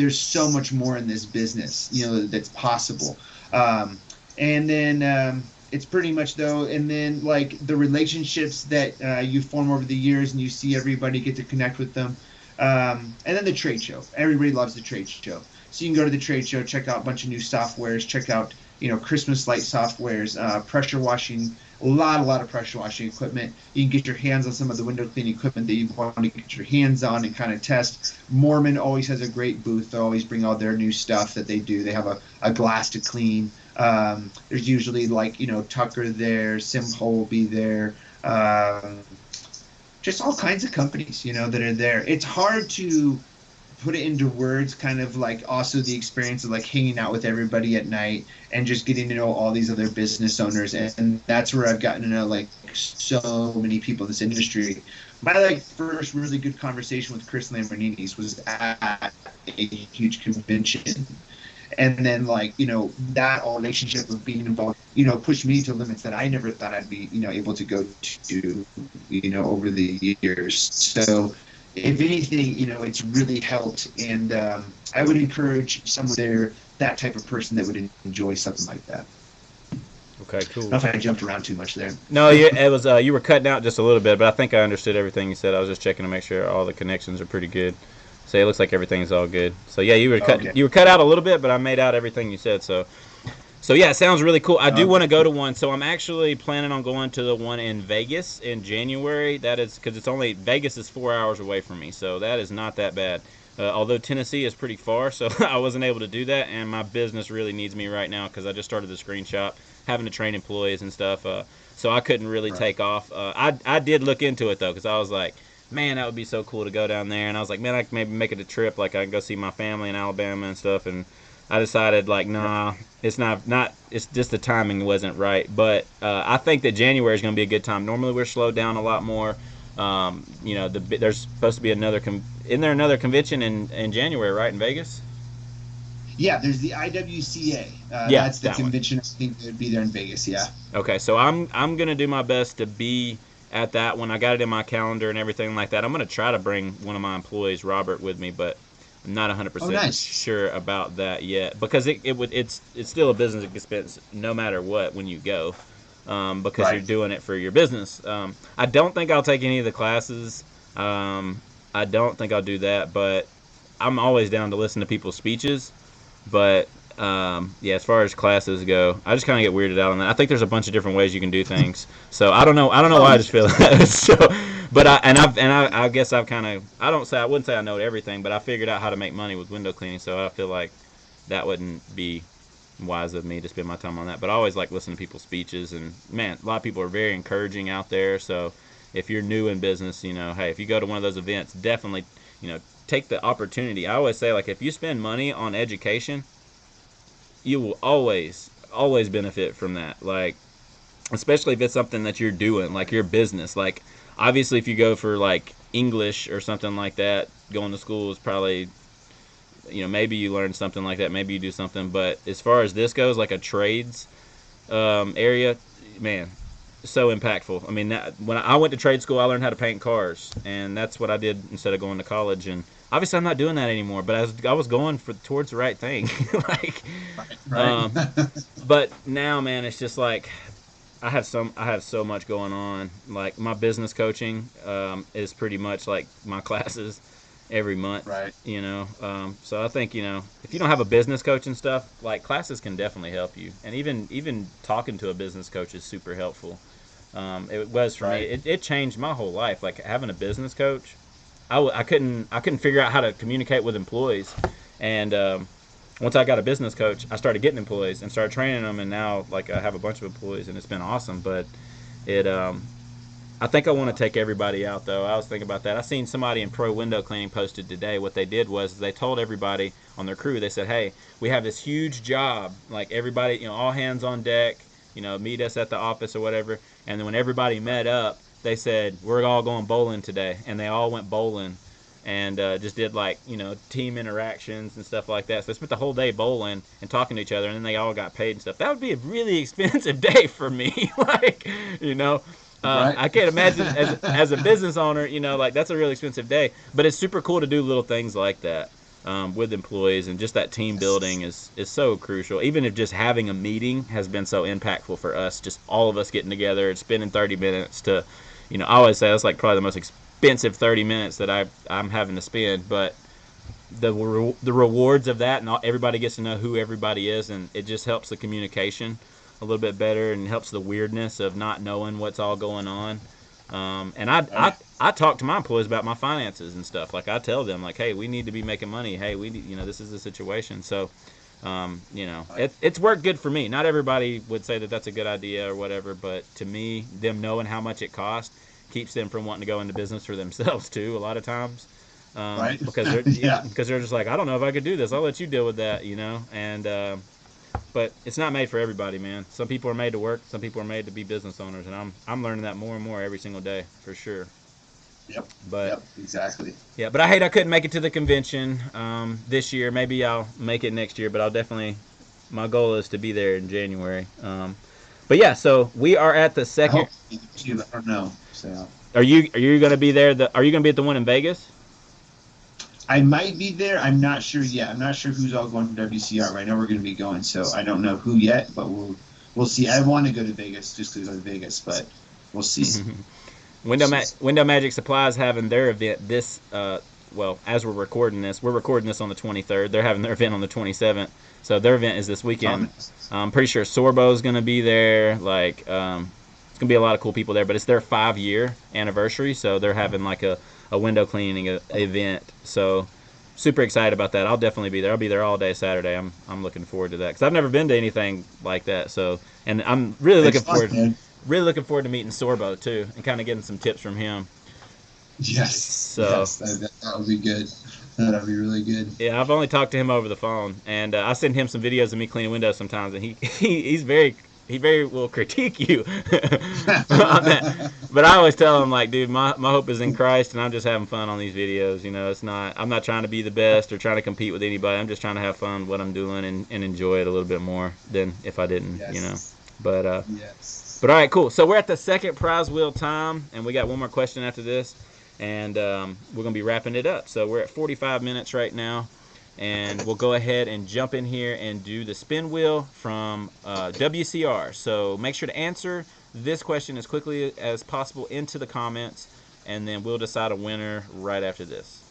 so much more in this business, that's possible. And then it's pretty much though, and then like the relationships that you form over the years, and you see everybody get to connect with them. And then the trade show. Everybody loves the trade show. So you can go to the trade show, check out a bunch of new softwares, check out, Christmas light softwares, pressure washing, a lot of pressure washing equipment. You can get your hands on some of the window cleaning equipment that you want to get your hands on and kind of test. Mormon always has a great booth. They always bring all their new stuff that they do. They have a glass to clean. There's usually like, Tucker there, Simple will be there. Just all kinds of companies, that are there. It's hard to put it into words, kind of like also the experience of like hanging out with everybody at night and just getting to know all these other business owners. And that's where I've gotten to know like so many people in this industry. My like first really good conversation with Chris Lamborghini's was at a huge convention. And then like, that relationship of being involved, pushed me to limits that I never thought I'd be, able to go to, over the years. So if anything, it's really helped. And I would encourage someone there, that type of person that would enjoy something like that. Okay, I don't cool. know if I jumped around too much there. No, it was you were cutting out just a little bit, but I think I understood everything you said. I was just checking to make sure all the connections are pretty good. So it looks like everything's all good. So yeah, Okay. you were cut out a little bit, but I made out everything you said. So yeah, it sounds really cool. I do want Okay. to go to one. So I'm actually planning on going to the one in Vegas in January. That is because it's only Vegas is 4 hours away from me, so that is not that bad. Although Tennessee is pretty far, so I wasn't able to do that, and my business really needs me right now because I just started the screen shop, having to train employees and stuff. So I couldn't really Right. take off. I did look into it though because I was like, man, that would be so cool to go down there, and I was like, man, I could maybe make it a trip, like I can go see my family in Alabama and stuff, and I decided like, nah, it's not. It's just the timing wasn't right. But I think that January is going to be a good time. Normally we're slowed down a lot more. There's supposed to be in there another convention in January, right, in Vegas? Yeah, there's the IWCA. Yeah, That's the that one. convention. I think that would be there in Vegas. Yeah. Okay, so I'm gonna do my best to be at that one. I got it in my calendar and everything like that. I'm gonna try to bring one of my employees, Robert, with me, but I'm not Oh, 100% nice. sure about that yet because it's still a business expense no matter what when you go, because you're Right. doing it for your business. I don't think I'll take any of the classes. I don't think I'll do that, but I'm always down to listen to people's speeches. But Yeah, as far as classes go, I just kind of get weirded out on that. I think there's a bunch of different ways you can do things. So I don't know. I don't know Oh why I yeah. just feel that. So, but I guess I've kind of. I wouldn't say I know everything, but I figured out how to make money with window cleaning. So I feel like that wouldn't be wise of me to spend my time on that. But I always like listening to people's speeches, and man, a lot of people are very encouraging out there. So if you're new in business, hey, if you go to one of those events, definitely, take the opportunity. I always say, like, if you spend money on education, you will always benefit from that. Like, especially if it's something that you're doing, like your business. Like, obviously, if you go for like English or something like that, going to school is probably, maybe you learn something like that, maybe you do something. But as far as this goes, like a trades area, man, so impactful. I mean, when I went to trade school, I learned how to paint cars, and that's what I did instead of going to college. And obviously, I'm not doing that anymore. But I was going towards the right thing. Like, Right. Right. um, but now, man, it's just like I have so much going on. Like, my business coaching is pretty much like my classes every month. Right. So I think, if you don't have a business coach and stuff, like, classes can definitely help you. And even talking to a business coach is super helpful. It was for me. Right. It changed my whole life. Like, having a business coach, I couldn't figure out how to communicate with employees, and once I got a business coach, I started getting employees and started training them, and now, like, I have a bunch of employees, and it's been awesome. But it I think I want to take everybody out, though. I was thinking about that. I seen somebody in Pro Window Cleaning posted today. What they did was they told everybody on their crew. They said, "Hey, we have this huge job. Like, everybody, all hands on deck. Meet us at the office or whatever." And then when everybody met up, they said, "We're all going bowling today," and they all went bowling. And just did, like, team interactions and stuff like that. So they spent the whole day bowling and talking to each other, and then they all got paid and stuff. That would be a really expensive day for me. Like, you know, Right. I can't imagine as a business owner, like, that's a really expensive day. But it's super cool to do little things like that with employees, and just that team building Yes. is so crucial. Even if just having a meeting has been so impactful for us, just all of us getting together and spending 30 minutes to, I always say that's like probably the most expensive 30 minutes that I'm having to spend, but the rewards of that, and everybody gets to know who everybody is, and it just helps the communication a little bit better, and helps the weirdness of not knowing what's all going on. And Right. I talk to my employees about my finances and stuff. Like, I tell them, like, hey, we need to be making money. Hey, we need, this is the situation. So, Right. it's worked good for me. Not everybody would say that that's a good idea or whatever, but to me, them knowing how much it costs keeps them from wanting to go into business for themselves too. A lot of times, Right. because they're Yeah. because they're just like, I don't know if I could do this. I'll let you deal with that. And but it's not made for everybody, man. Some people are made to work. Some people are made to be business owners, and I'm learning that more and more every single day for sure. Yep. But Yep. Exactly. yeah, but I hate I couldn't make it to the convention this year. Maybe I'll make it next year, but I'll definitely. My goal is to be there in January. But yeah, so we are at the I second. hope you. I don't know. So Are you going to be there? Are you going to be at the one in Vegas? I might be there. I'm not sure yet. I'm not sure who's all going from WCR. I know we're going to be going, so I don't know who yet, but we'll see. I want to go to Vegas just to go to Vegas, but we'll see. We'll see. Window Magic Supplies having their event this. Well, as we're recording this on the 23rd. They're having their event on the 27th. So their event is this Oh, weekend. nice. I'm pretty sure Sorbo's going to be there. Like, it's going to be a lot of cool people there. But it's their 5-year anniversary, so they're having like a window cleaning event. So super excited about that. I'll definitely be there. I'll be there all day Saturday. I'm looking forward to that because I've never been to anything like that. So, and I'm It's fun, man. really looking forward to meeting Sorbo too, and kind of getting some tips from him. Yes, So yes, that would be good. That would be really good. yeah, I've only talked to him over the phone, and I send him some videos of me cleaning windows sometimes, and he very will critique you on that. But I always tell him, like, dude, my hope is in Christ, and I'm just having fun on these videos. I'm not trying to be the best or trying to compete with anybody. I'm just trying to have fun with what I'm doing, and enjoy it a little bit more than if I didn't. Yes, But yes. But all right, cool. So we're at the second prize wheel time, and we got one more question after this, and we're gonna be wrapping it up. So we're at 45 minutes right now, and we'll go ahead and jump in here and do the spin wheel from WCR. So make sure to answer this question as quickly as possible into the comments, and then we'll decide a winner right after this.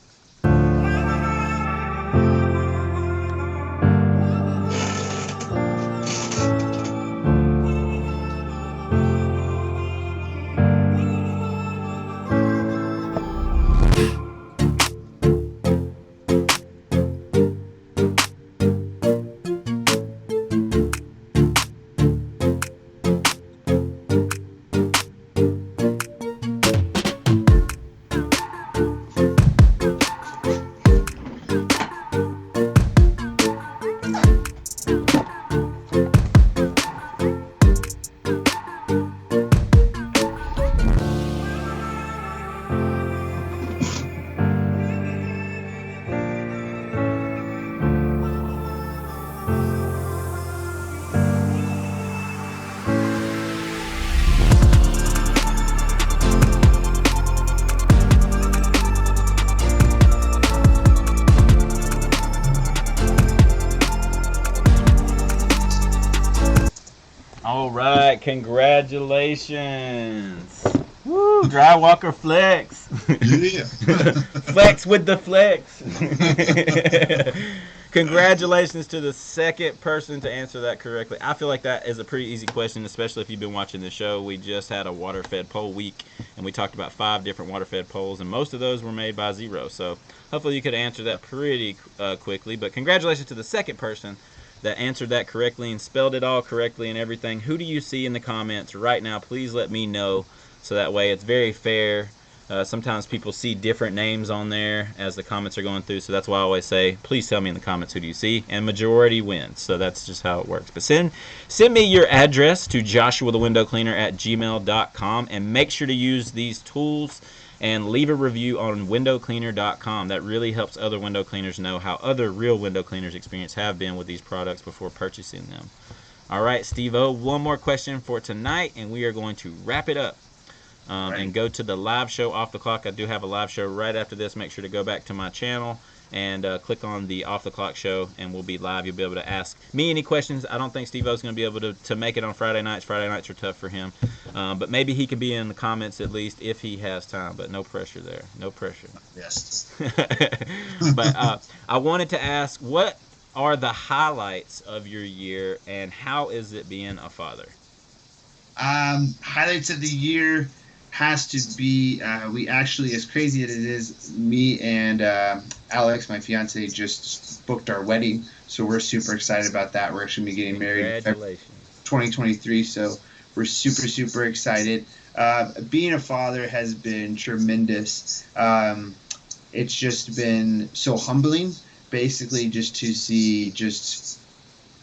All right, congratulations. Woo, Drywalker flex. Yeah. Flex with the flex. Congratulations to the second person to answer that correctly. I feel like that is a pretty easy question, especially if you've been watching the show. We just had a water-fed pole week, and we talked about 5 different water-fed poles, and most of those were made by Zero. So hopefully you could answer that pretty quickly. But congratulations to the second person that answered that correctly and spelled it all correctly and everything. Who do you see in the comments right now? Please let me know, so that way it's very fair. Sometimes people see different names on there as the comments are going through, so that's why I always say, please tell me in the comments who do you see, and majority wins. So that's just how it works. But send me your address to joshuathewindowcleaner@gmail.com, and make sure to use these tools and leave a review on windowcleaner.com. That really helps other window cleaners know how other real window cleaners' experience have been with these products before purchasing them. All right, Steve-O, one more question for tonight, and we are going to wrap it up. And go to the live show Off the Clock. I do have a live show right after this. Make sure to go back to my channel and click on the Off the Clock show, and we'll be live. You'll be able to ask me any questions. I don't think Steve-O's going to be able to make it on Friday nights. Friday nights are tough for him. But maybe he can be in the comments at least if he has time. But no pressure there. No pressure. Yes. But I wanted to ask, what are the highlights of your year, and how is it being a father? Highlights of the year has to be we actually, as crazy as it is, me and Alex, my fiance, just booked our wedding, so we're super excited about that. We're actually gonna be getting married in February 2023, so we're super excited. Being a father has been tremendous. It's just been so humbling, basically, just to see just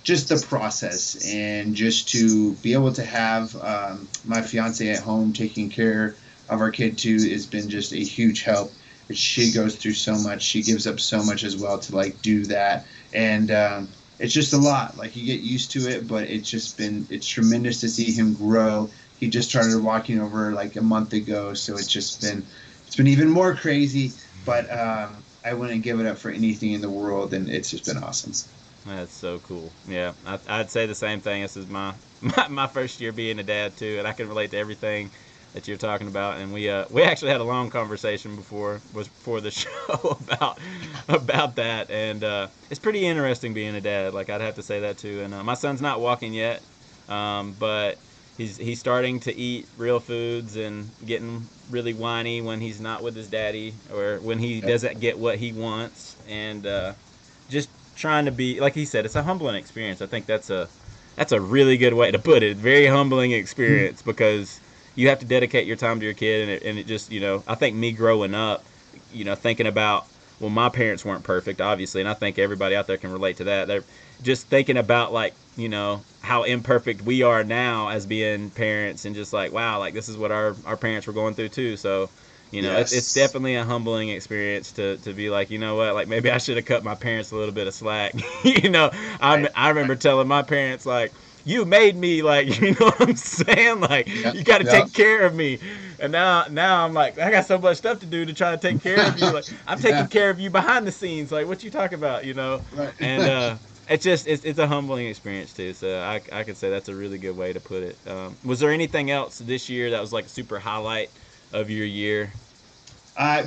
the process, and just to be able to have my fiance at home taking care of our kid too has been just a huge help. She goes through so much, she gives up so much as well to like do that, and it's just a lot. Like, you get used to it, but it's tremendous to see him grow. He just started walking over like a month ago, so it's been even more crazy, but I wouldn't give it up for anything in the world, and it's just been awesome. That's so cool. Yeah, I'd say the same thing. This is my first year being a dad too, and I can relate to everything that you're talking about. And we actually had a long conversation before the show about that, and it's pretty interesting being a dad. Like, I'd have to say that too. And my son's not walking yet, but he's starting to eat real foods and getting really whiny when he's not with his daddy, or when he doesn't get what he wants, and just trying to be, like he said, it's a humbling experience. I think that's a really good way to put it. Very humbling experience, because you have to dedicate your time to your kid, and it just, I think me growing up, thinking about, well, my parents weren't perfect, obviously, and I think everybody out there can relate to that. They're just thinking about, like, how imperfect we are now as being parents, and just like, wow, like, this is what our parents were going through too. So it's definitely a humbling experience to be like, you know what, like, maybe I should have cut my parents a little bit of slack. I remember telling my parents, like, you made me, like, you know what I'm saying? Like, you got to take care of me. And now I'm like, I got so much stuff to do to try to take care of you. Like, I'm taking care of you behind the scenes. Like, what you talking about, Right. And it's a humbling experience too. So I could say that's a really good way to put it. Was there anything else this year that was like a super highlight of your year?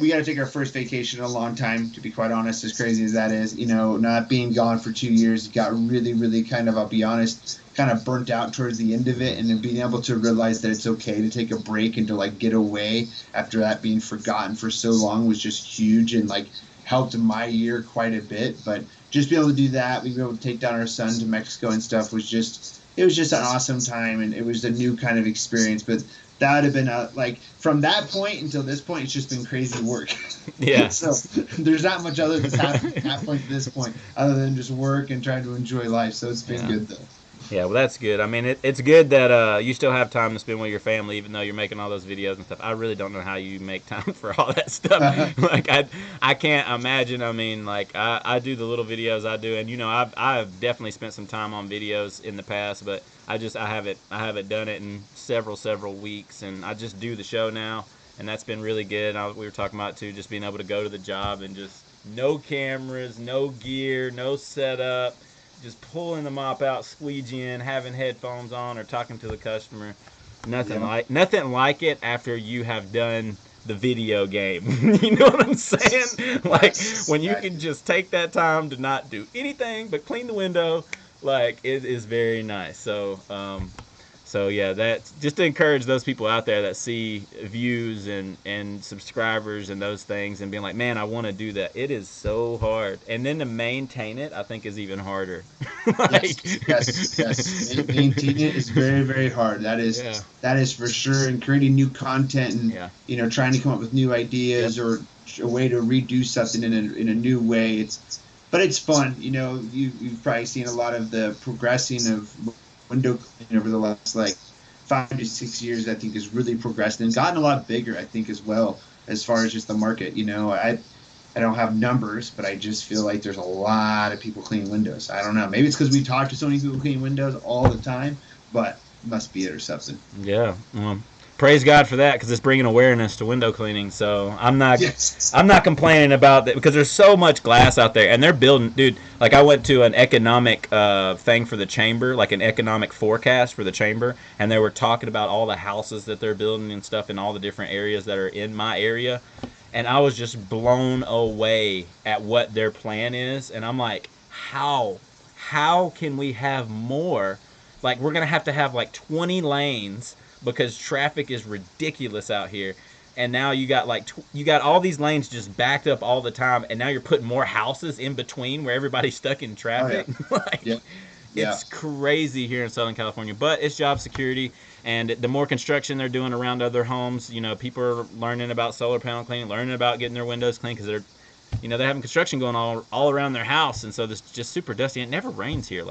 We got to take our first vacation in a long time, to be quite honest, as crazy as that is. Not being gone for 2 years, got really kind of, I'll be honest, kind of burnt out towards the end of it. And then being able to realize that it's okay to take a break and to, like, get away after that being forgotten for so long was just huge, and, like, helped my year quite a bit. But just being able to do that, we were able to take down our son to Mexico and stuff, it was just an awesome time, and it was a new kind of experience. But that would have been like, from that point until this point, it's just been crazy work. Yeah. So there's not much other that's happened at that point to this point, other than just work and trying to enjoy life. So it's been good though. Yeah, well, that's good. I mean, it's good that you still have time to spend with your family, even though you're making all those videos and stuff. I really don't know how you make time for all that stuff. Like, I can't imagine. I mean, like, I do the little videos I do, and I've definitely spent some time on videos in the past, but I haven't done it in several weeks, and I just do the show now, and that's been really good. We were talking about too, just being able to go to the job and just no cameras, no gear, no setup. just pulling the mop out, squeegeeing, having headphones on, or talking to the customer. Yeah. Nothing like it after you have done the video game. You know what I'm saying? Like Yes. when you can just take that time to not do anything but clean the window, like it is very nice. So yeah, that just to encourage those people out there that see views and subscribers and those things and being like, man, I want to do that. It is so hard, and then to maintain it, I think is even harder. Like, Yes, yes, yes. Maintaining it is very, very hard. yeah, That is for sure. And creating new content and yeah, trying to come up with new yep, ideas or a way to redo something in a new way. But it's fun. You've probably seen a lot of the progressing of window cleaning over the last like 5 to 6 years. I think is really progressed and gotten a lot bigger. I think as well as far as just the market. I don't have numbers, but I just feel like there's a lot of people cleaning windows. I don't know. Maybe it's because we talk to so many people cleaning windows all the time, but it must be it or something. yeah. Praise God for that because it's bringing awareness to window cleaning. So Yes. I'm not complaining about that because there's so much glass out there and they're building, dude. Like I went to an economic thing for the chamber, like an economic forecast for the chamber, and they were talking about all the houses that they're building and stuff in all the different areas that are in my area, and I was just blown away at what their plan is, and I'm like, how can we have more? Like we're gonna have to have like 20 lanes because traffic is ridiculous out here. And now you got like you got all these lanes just backed up all the time, and now you're putting more houses in between where everybody's stuck in Oh yeah. traffic. Like Yeah. Yeah. it's crazy here in Southern California, but it's job security, and the more construction they're doing around other homes, people are learning about solar panel cleaning, learning about getting their windows clean because they're having construction going all around their house, and so it's just super dusty. And it never rains here.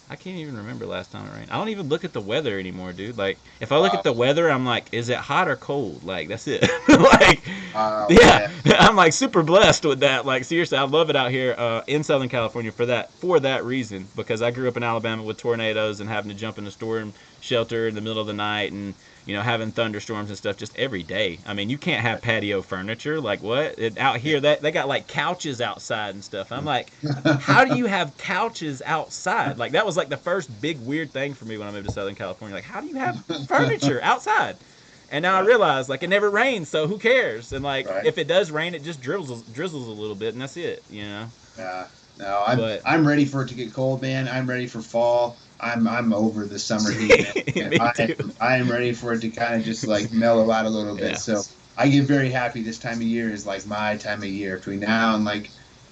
I can't even remember last time it rained. I don't even look at the weather anymore, dude. Like if I look at Wow. the weather, I'm like, is it hot or cold? Like that's it. Like, Wow. yeah, Yeah. I'm like super blessed with that. Like seriously, I love it out here in Southern California for that reason because I grew up in Alabama with tornadoes and having to jump in a storm shelter in the middle of the night and having thunderstorms and stuff just every day. I mean, you can't have patio furniture. Like what? Out Yeah. here, that they got like couches outside and stuff. I'm like, how do you have couches outside? Like that was like the first big weird thing for me when I moved to Southern California. Like, how do you have furniture outside? And now I Yeah. realize like it never rains, so who cares? And like Right. if it does rain, it just drizzles a little bit, and that's it. Yeah. No, I'm But I'm ready for it to get cold, man. I'm ready for fall. I'm over the summer heat, man. me I too. I am ready for it to kind of just like mellow out a little bit. Yeah. So I get very happy. This time of year is like my time of year. Between now and like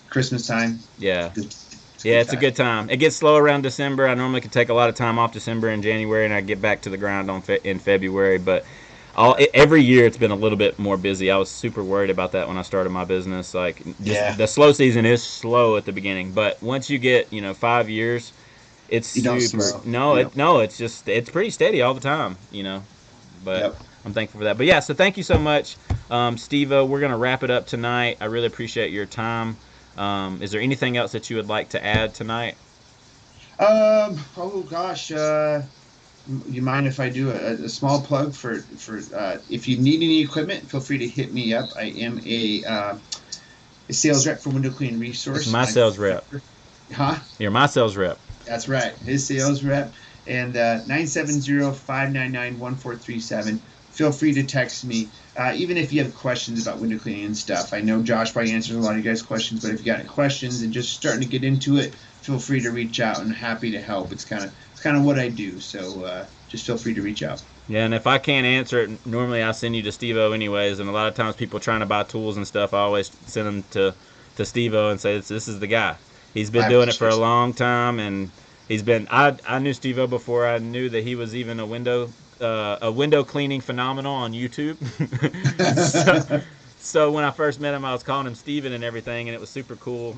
Christmas time, it's Yeah. good. It's a Yeah, good it's a time. good time. It gets slow around December. I normally can take a lot of time off December and January, and I get back to the grind in February. But Yeah. every year it's been a little bit more busy. I was super worried about that when I started my business. Like, just Yeah. the slow season is slow at the beginning, but once you get 5 years, it's You don't super. slow. No, You don't. it's pretty steady all the time. But Yep. I'm thankful for that. But yeah, so thank you so much, Steve-O. We're gonna wrap it up tonight. I really appreciate your time. Is there anything else that you would like to add tonight? Oh gosh. You mind if I do a small plug for if you need any equipment, feel free to hit me up. I am a sales rep for Window Clean That's Resource. my sales rep. Huh? You're my sales rep. That's right. His sales rep and 970-599-1437. Feel free to text me. Even if you have questions about window cleaning and stuff. I know Josh probably answers a lot of you guys' questions, but if you got any questions and just starting to get into it, feel free to reach out and happy to help. It's kind of what I do. So just feel free to reach out. Yeah, and if I can't answer it, normally I send you to Steve-O anyways. And a lot of times people trying to buy tools and stuff, I always send them to Steve-O and say this is the guy. He's been I doing it for a appreciate it. long time, and I knew Steve-O before I knew that he was even a window cleaning phenomenal on YouTube. so, so when I first met him, I was calling him Steven and everything, and it was super cool.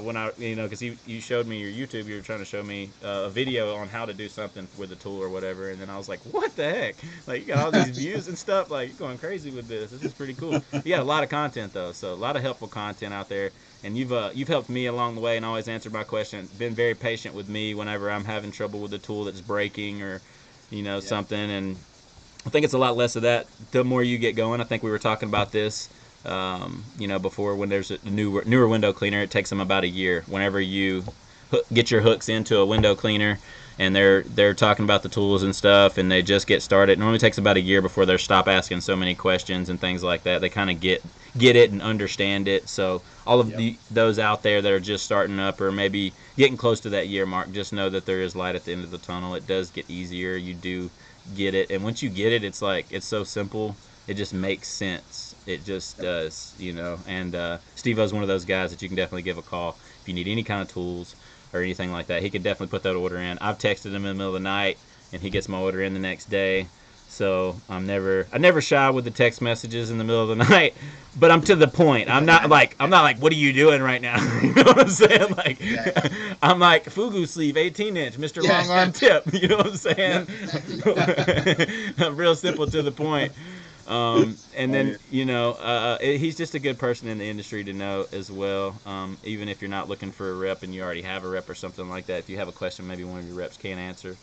When because you showed me your YouTube, you were trying to show me a video on how to do something with a tool or whatever, and then I was like, what the heck? Like you got all these views and stuff. Like you're going crazy with this. This is pretty cool. You got a lot of content though, so a lot of helpful content out there. And you've helped me along the way and always answered my question. Been very patient with me whenever I'm having trouble with a tool that's breaking or Yeah. something. And I think it's a lot less of that the more you get going. I think we were talking about this, before when there's a newer window cleaner, it takes them about a year. Whenever you get your hooks into a window cleaner, and they're talking about the tools and stuff, and they just get started. It normally takes about a year before they stop asking so many questions and things like that. They kind of get it and understand it. So all of Yep. those out there that are just starting up or maybe getting close to that year mark, just know that there is light at the end of the tunnel. It does get easier. You do get it, and once you get it, it's like it's so simple. It just makes sense. It just does, you know. And Steve-O's one of those guys that you can definitely give a call if you need any kind of tools or anything like that. He could definitely put that order in. I've texted him in the middle of the night, and he gets my order in the next day. So I never shy with the text messages in the middle of the night, but I'm to the point. I'm not like, what are you doing right now? You know what I'm saying? Like, Exactly. I'm like, Fugu sleeve, 18-inch, Mr. Yeah. Long Arm Tip. You know what I'm saying? Yep. I'm real simple to the point. And Oh, then yeah. he's just a good person in the industry to know as well. Even if you're not looking for a rep and you already have a rep or something like that, if you have a question maybe one of your reps can't answer,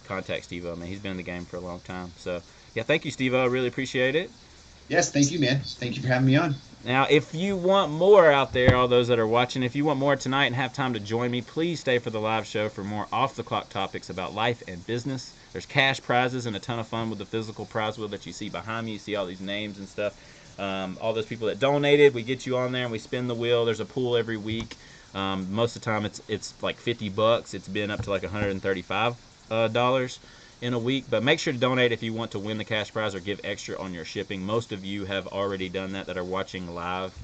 contact Steve-O. I mean, he's been in the game for a long time. So yeah, thank you, Steve-O. I really appreciate it. Yes, thank you, man. Thank you for having me on. Now, if you want more out there, all those that are watching, if you want more tonight and have time to join me, please stay for the live show for more off the clock topics about life and business. There's cash prizes and a ton of fun with the physical prize wheel that you see behind me. You see all these names and stuff. All those people that donated, we get you on there and we spin the wheel. There's a pool every week. Most of the time, it's like $50. It's been up to like $135 in a week. But make sure to donate if you want to win the cash prize or give extra on your shipping. Most of you have already done that are watching live.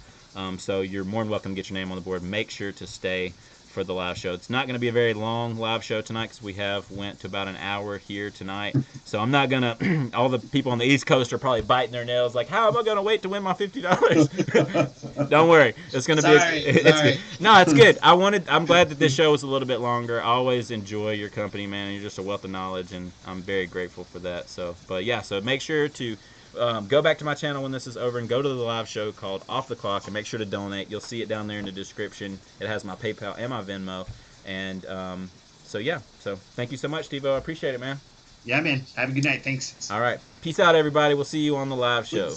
So you're more than welcome to get your name on the board. Make sure to stay for the live show. It's not going to be a very long live show tonight because we have went to about an hour here tonight. So I'm not going to, all the people on the East Coast are probably biting their nails like, how am I going to wait to win my $50? Don't worry. It's going to be, Sorry, it's good. sorry. No, it's good. I'm glad that this show was a little bit longer. I always enjoy your company, man. You're just a wealth of knowledge, and I'm very grateful for that. So, but yeah, so make sure to go back to my channel when this is over and go to the live show called Off the Clock and make sure to donate. You'll see it down there in the description. It has my PayPal and my Venmo. And so, yeah. So thank you so much, Steve-O. I appreciate it, man. Yeah, man. Have a good night. Thanks. All right. Peace out, everybody. We'll see you on the live show.